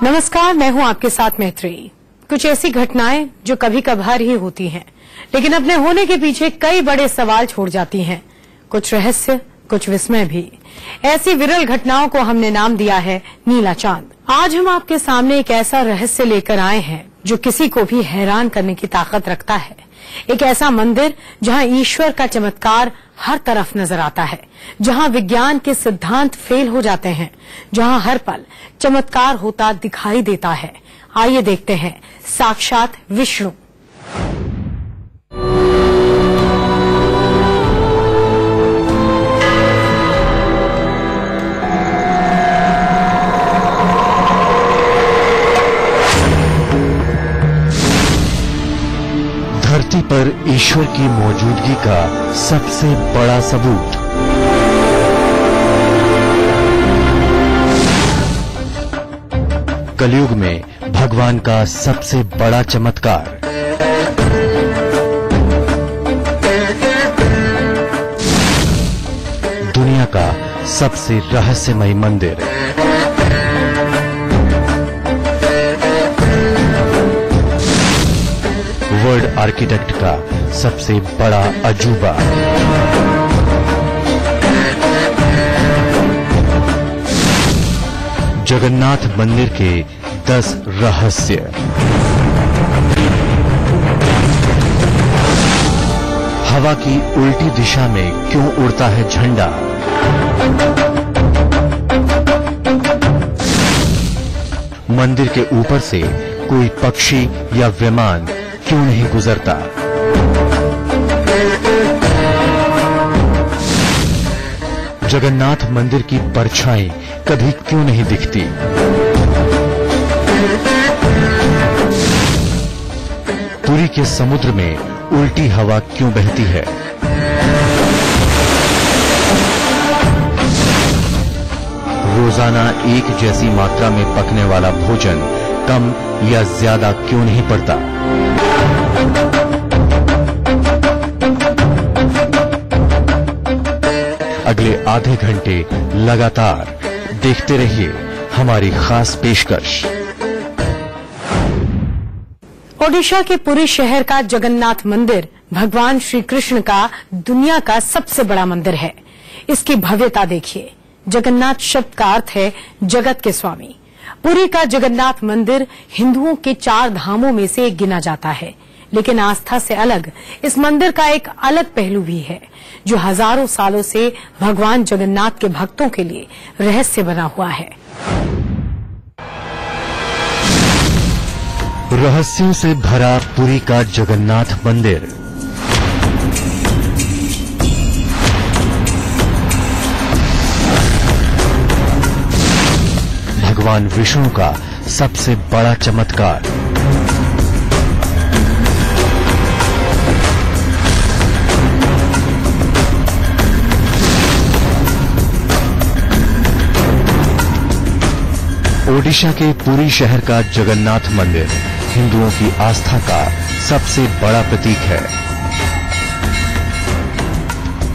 नमस्कार, मैं हूं आपके साथ मैत्रेयी। कुछ ऐसी घटनाएं जो कभी कभार ही होती हैं, लेकिन अपने होने के पीछे कई बड़े सवाल छोड़ जाती हैं। कुछ रहस्य, कुछ विस्मय भी। ऐसी विरल घटनाओं को हमने नाम दिया है नीला चांद। आज हम आपके सामने एक ऐसा रहस्य लेकर आए हैं जो किसी को भी हैरान करने की ताकत रखता है। एक ऐसा मंदिर जहां ईश्वर का चमत्कार हर तरफ नजर आता है, जहां विज्ञान के सिद्धांत फेल हो जाते हैं, जहां हर पल चमत्कार होता दिखाई देता है। आइए देखते हैं साक्षात विष्णु। धरती पर ईश्वर की मौजूदगी का सबसे बड़ा सबूत। कलयुग में भगवान का सबसे बड़ा चमत्कार। दुनिया का सबसे रहस्यमय मंदिर। वर्ल्ड आर्किटेक्ट का सबसे बड़ा अजूबा। जगन्नाथ मंदिर के 10 रहस्य। हवा की उल्टी दिशा में क्यों उड़ता है झंडा? मंदिर के ऊपर से कोई पक्षी या विमान क्यों नहीं गुजरता? जगन्नाथ मंदिर की परछाई कभी क्यों नहीं दिखती? पुरी के समुद्र में उल्टी हवा क्यों बहती है? रोजाना एक जैसी मात्रा में पकने वाला भोजन कम या ज्यादा क्यों नहीं पड़ता? अगले आधे घंटे लगातार देखते रहिए हमारी खास पेशकश। ओडिशा के पुरी शहर का जगन्नाथ मंदिर भगवान श्री कृष्ण का दुनिया का सबसे बड़ा मंदिर है। इसकी भव्यता देखिए। जगन्नाथ शब्द का अर्थ है जगत के स्वामी। पुरी का जगन्नाथ मंदिर हिंदुओं के 4 धामों में से एक गिना जाता है, लेकिन आस्था से अलग इस मंदिर का एक अलग पहलू भी है, जो हजारों सालों से भगवान जगन्नाथ के भक्तों के लिए रहस्य बना हुआ है। रहस्यों से भरा पुरी का जगन्नाथ मंदिर। भगवान विष्णु का सबसे बड़ा चमत्कार। ओडिशा के पुरी शहर का जगन्नाथ मंदिर हिंदुओं की आस्था का सबसे बड़ा प्रतीक है।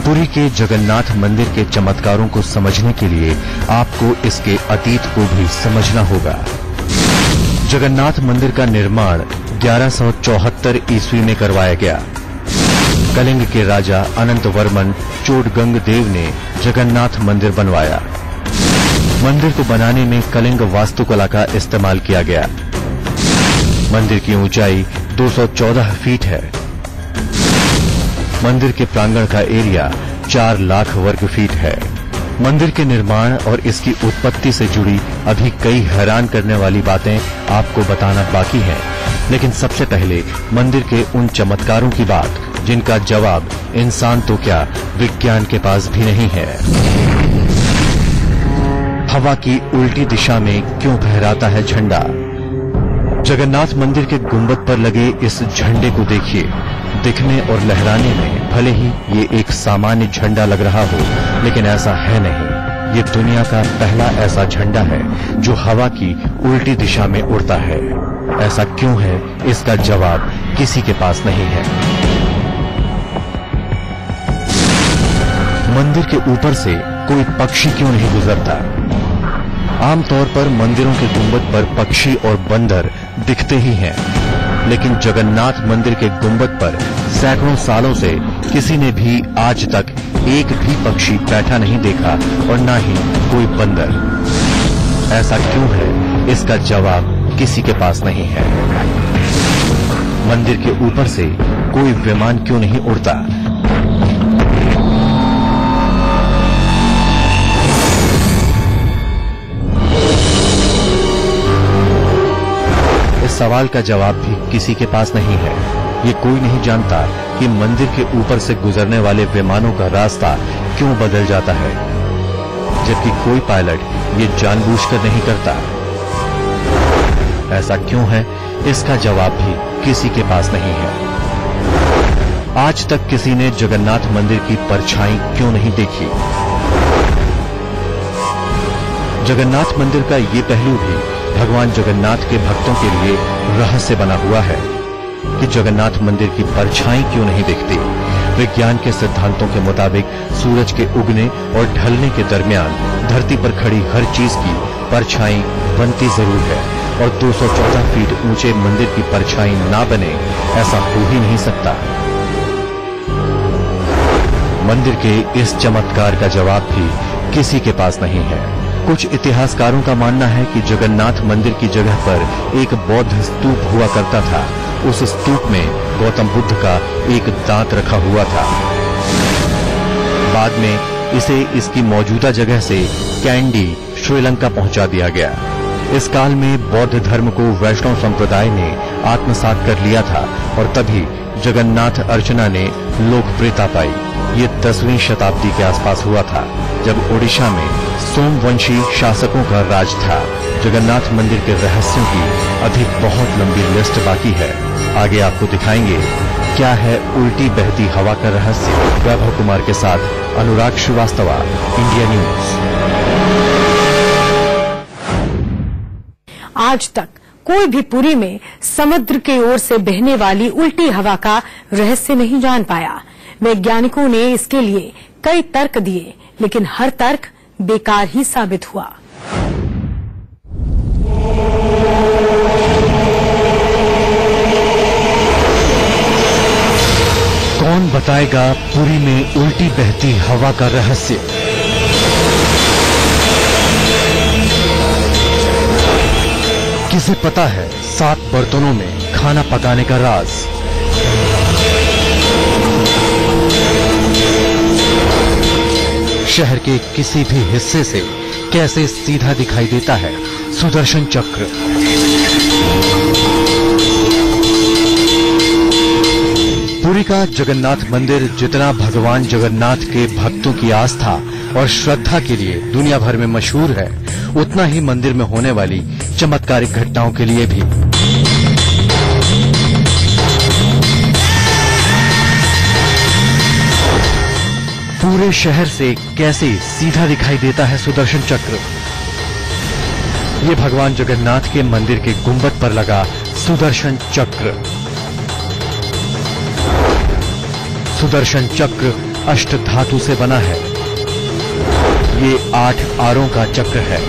पुरी के जगन्नाथ मंदिर के चमत्कारों को समझने के लिए आपको इसके अतीत को भी समझना होगा। जगन्नाथ मंदिर का निर्माण 1174 ईस्वी में करवाया गया। कलिंग के राजा अनंत वर्मन चोडगंग देव ने जगन्नाथ मंदिर बनवाया। मंदिर को बनाने में कलिंग वास्तुकला का इस्तेमाल किया गया। मंदिर की ऊंचाई 214 फीट है। मंदिर के प्रांगण का एरिया 4 लाख वर्ग फीट है। मंदिर के निर्माण और इसकी उत्पत्ति से जुड़ी अभी कई हैरान करने वाली बातें आपको बताना बाकी है, लेकिन सबसे पहले मंदिर के उन चमत्कारों की बात जिनका जवाब इंसान तो क्या विज्ञान के पास भी नहीं है। हवा की उल्टी दिशा में क्यों फहराता है झंडा? जगन्नाथ मंदिर के गुंबद पर लगे इस झंडे को देखिए। दिखने और लहराने में भले ही ये एक सामान्य झंडा लग रहा हो, लेकिन ऐसा है नहीं। ये दुनिया का पहला ऐसा झंडा है जो हवा की उल्टी दिशा में उड़ता है। ऐसा क्यों है, इसका जवाब किसी के पास नहीं है। मंदिर के ऊपर से कोई पक्षी क्यों नहीं गुजरता? आमतौर पर मंदिरों के गुंबद पर पक्षी और बंदर दिखते ही हैं, लेकिन जगन्नाथ मंदिर के गुंबद पर सैकड़ों सालों से किसी ने भी आज तक एक भी पक्षी बैठा नहीं देखा और न ही कोई बंदर। ऐसा क्यों है, इसका जवाब किसी के पास नहीं है। मंदिर के ऊपर से कोई विमान क्यों नहीं उड़ता? इस सवाल का जवाब भी किसी के पास नहीं है। ये कोई नहीं जानता कि मंदिर के ऊपर से गुजरने वाले विमानों का रास्ता क्यों बदल जाता है, जबकि कोई पायलट ये जानबूझकर नहीं करता। ऐसा क्यों है, इसका जवाब भी किसी के पास नहीं है। आज तक किसी ने जगन्नाथ मंदिर की परछाई क्यों नहीं देखी? जगन्नाथ मंदिर का ये पहलू भी भगवान जगन्नाथ के भक्तों के लिए रहस्य बना हुआ है कि जगन्नाथ मंदिर की परछाई क्यों नहीं दिखती। विज्ञान के सिद्धांतों के मुताबिक सूरज के उगने और ढलने के दरमियान धरती पर खड़ी हर चीज की परछाई बनती जरूर है, और 214 फीट ऊंचे मंदिर की परछाई ना बने, ऐसा हो ही नहीं सकता। मंदिर के इस चमत्कार का जवाब भी किसी के पास नहीं है। कुछ इतिहासकारों का मानना है कि जगन्नाथ मंदिर की जगह पर एक बौद्ध स्तूप हुआ करता था। उस स्तूप में गौतम बुद्ध का एक दांत रखा हुआ था। बाद में इसे इसकी मौजूदा जगह से कैंडी, श्रीलंका पहुंचा दिया गया। इस काल में बौद्ध धर्म को वैष्णव संप्रदाय ने आत्मसात कर लिया था और तभी जगन्नाथ अर्चना ने लोकप्रियता पाई। ये 10वीं शताब्दी के आसपास हुआ था, जब ओडिशा में सोमवंशी शासकों का राज था। जगन्नाथ मंदिर के रहस्यों की अभी बहुत लंबी लिस्ट बाकी है। आगे आपको दिखाएंगे क्या है उल्टी बहती हवा का रहस्य। वैभव कुमार के साथ अनुराग श्रीवास्तवा, इंडिया न्यूज। आज तक कोई भी पुरी में समुद्र की ओर से बहने वाली उल्टी हवा का रहस्य नहीं जान पाया। वैज्ञानिकों ने इसके लिए कई तर्क दिए, लेकिन हर तर्क बेकार ही साबित हुआ। कौन बताएगा पुरी में उल्टी बहती हवा का रहस्य? किसे पता है 7 बर्तनों में खाना पकाने का राज? शहर के किसी भी हिस्से से कैसे सीधा दिखाई देता है सुदर्शन चक्र? पुरी का जगन्नाथ मंदिर जितना भगवान जगन्नाथ के भक्तों की आस्था और श्रद्धा के लिए दुनिया भर में मशहूर है, उतना ही मंदिर में होने वाली चमत्कारिक घटनाओं के लिए भी। पूरे शहर से कैसे सीधा दिखाई देता है सुदर्शन चक्र? ये भगवान जगन्नाथ के मंदिर के गुंबद पर लगा सुदर्शन चक्र। सुदर्शन चक्र अष्ट धातु से बना है। ये 8 आरों का चक्र है।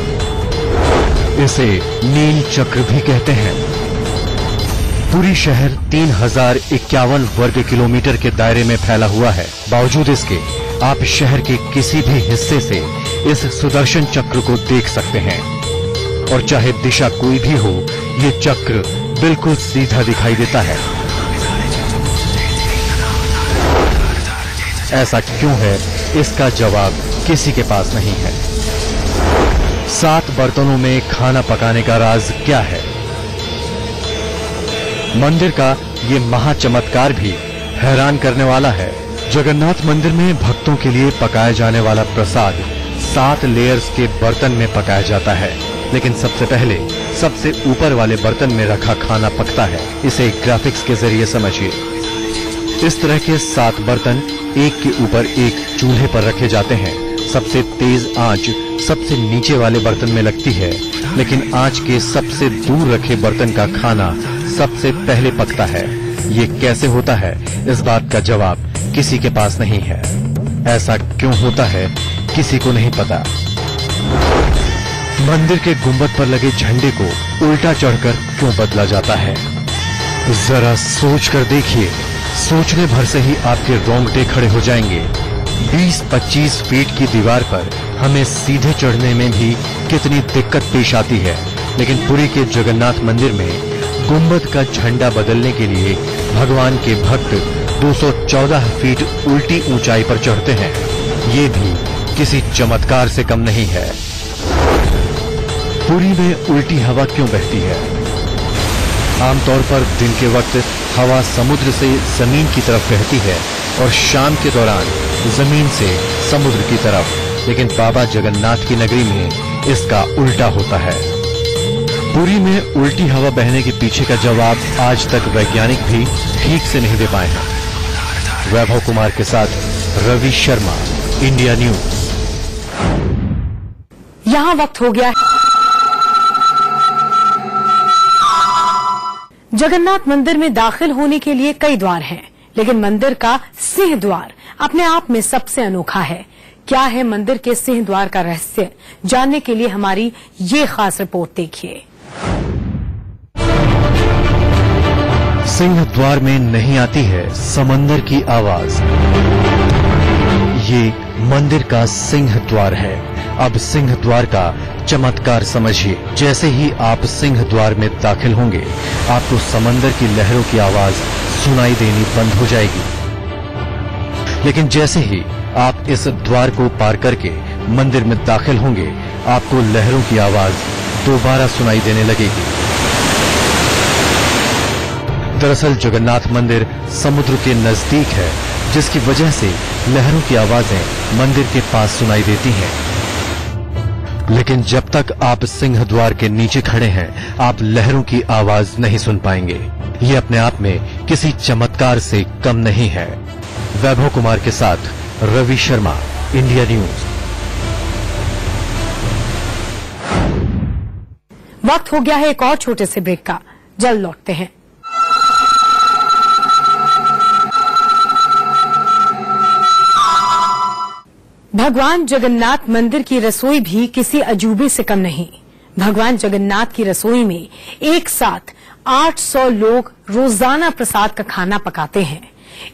इसे नील चक्र भी कहते हैं। पुरी शहर 3051 वर्ग किलोमीटर के दायरे में फैला हुआ है। बावजूद इसके आप शहर के किसी भी हिस्से से इस सुदर्शन चक्र को देख सकते हैं, और चाहे दिशा कोई भी हो, ये चक्र बिल्कुल सीधा दिखाई देता है। ऐसा क्यों है, इसका जवाब किसी के पास नहीं है। 7 बर्तनों में खाना पकाने का राज क्या है? मंदिर का ये महाचमत्कार भी हैरान करने वाला है। जगन्नाथ मंदिर में भक्तों के लिए पकाया जाने वाला प्रसाद 7 लेयर्स के बर्तन में पकाया जाता है, लेकिन सबसे पहले सबसे ऊपर वाले बर्तन में रखा खाना पकता है। इसे ग्राफिक्स के जरिए समझिए। इस तरह के 7 बर्तन एक के ऊपर एक चूल्हे पर रखे जाते हैं। सबसे तेज आंच सबसे नीचे वाले बर्तन में लगती है, लेकिन आंच के सबसे दूर रखे बर्तन का खाना सबसे पहले पकता है। ये कैसे होता है, इस बात का जवाब किसी के पास नहीं है। ऐसा क्यों होता है, किसी को नहीं पता। मंदिर के गुंबद पर लगे झंडे को उल्टा चढ़कर क्यों बदला जाता है? जरा सोच कर देखिए। सोचने भर से ही आपके रोंगटे खड़े हो जाएंगे। 20-25 फीट की दीवार पर हमें सीधे चढ़ने में भी कितनी दिक्कत पेश आती है, लेकिन पुरी के जगन्नाथ मंदिर में गुंबद का झंडा बदलने के लिए भगवान के भक्त 214 फीट उल्टी ऊंचाई पर चढ़ते हैं। ये भी किसी चमत्कार से कम नहीं है। पुरी में उल्टी हवा क्यों बहती है? आमतौर पर दिन के वक्त हवा समुद्र से जमीन की तरफ बहती है और शाम के दौरान जमीन से समुद्र की तरफ, लेकिन बाबा जगन्नाथ की नगरी में इसका उल्टा होता है। पुरी में उल्टी हवा बहने के पीछे का जवाब आज तक वैज्ञानिक भी ठीक से नहीं दे पाए हैं। वैभव कुमार के साथ रवि शर्मा, इंडिया न्यूज। यहां वक्त हो गया है। जगन्नाथ मंदिर में दाखिल होने के लिए कई द्वार हैं, लेकिन मंदिर का सिंह द्वार अपने आप में सबसे अनोखा है। क्या है मंदिर के सिंह द्वार का रहस्य? जानने के लिए हमारी ये खास रिपोर्ट देखिए। सिंह द्वार में नहीं आती है समंदर की आवाज। ये मंदिर का सिंह द्वार है। अब सिंह द्वार का चमत्कार समझिए। जैसे ही आप सिंह द्वार में दाखिल होंगे, आपको समंदर की लहरों की आवाज सुनाई देनी बंद हो जाएगी। लेकिन जैसे ही आप इस द्वार को पार करके मंदिर में दाखिल होंगे, आपको लहरों की आवाज दोबारा सुनाई देने लगेगी। दरअसल जगन्नाथ मंदिर समुद्र के नजदीक है, जिसकी वजह से लहरों की आवाजें मंदिर के पास सुनाई देती हैं। लेकिन जब तक आप सिंह द्वार के नीचे खड़े हैं, आप लहरों की आवाज नहीं सुन पाएंगे। ये अपने आप में किसी चमत्कार से कम नहीं है। वैभव कुमार के साथ रवि शर्मा, इंडिया न्यूज। वक्त हो गया है एक और छोटे से ब्रेक का। जल्द लौटते हैं। भगवान जगन्नाथ मंदिर की रसोई भी किसी अजूबे से कम नहीं। भगवान जगन्नाथ की रसोई में एक साथ 800 लोग रोजाना प्रसाद का खाना पकाते हैं।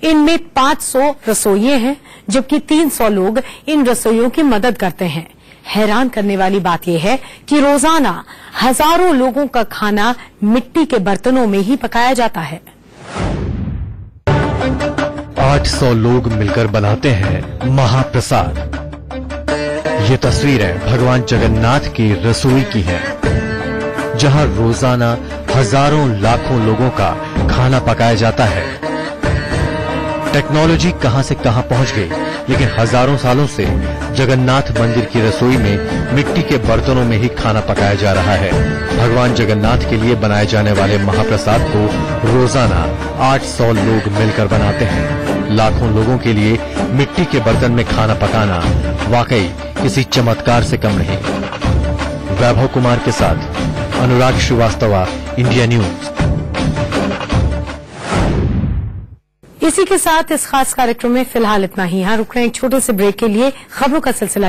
इनमें 500 रसोइये हैं, जबकि 300 लोग इन रसोइयों की मदद करते हैं। हैरान करने वाली बात यह है कि रोजाना हजारों लोगों का खाना मिट्टी के बर्तनों में ही पकाया जाता है। 800 लोग मिलकर बनाते हैं महाप्रसाद। ये तस्वीरें भगवान जगन्नाथ की रसोई की हैं, जहां रोजाना हजारों लाखों लोगों का खाना पकाया जाता है। टेक्नोलॉजी कहां से कहां पहुंच गई, लेकिन हजारों सालों से जगन्नाथ मंदिर की रसोई में मिट्टी के बर्तनों में ही खाना पकाया जा रहा है। भगवान जगन्नाथ के लिए बनाए जाने वाले महाप्रसाद को रोजाना 800 लोग मिलकर बनाते हैं। लाखों लोगों के लिए मिट्टी के बर्तन में खाना पकाना वाकई किसी चमत्कार से कम नहीं। वैभव कुमार के साथ अनुराग श्रीवास्तव, इंडिया न्यूज। इसी के साथ इस खास कार्यक्रम में फिलहाल इतना ही। यहां रुक रहे हैं एक छोटे से ब्रेक के लिए। खबरों का सिलसिला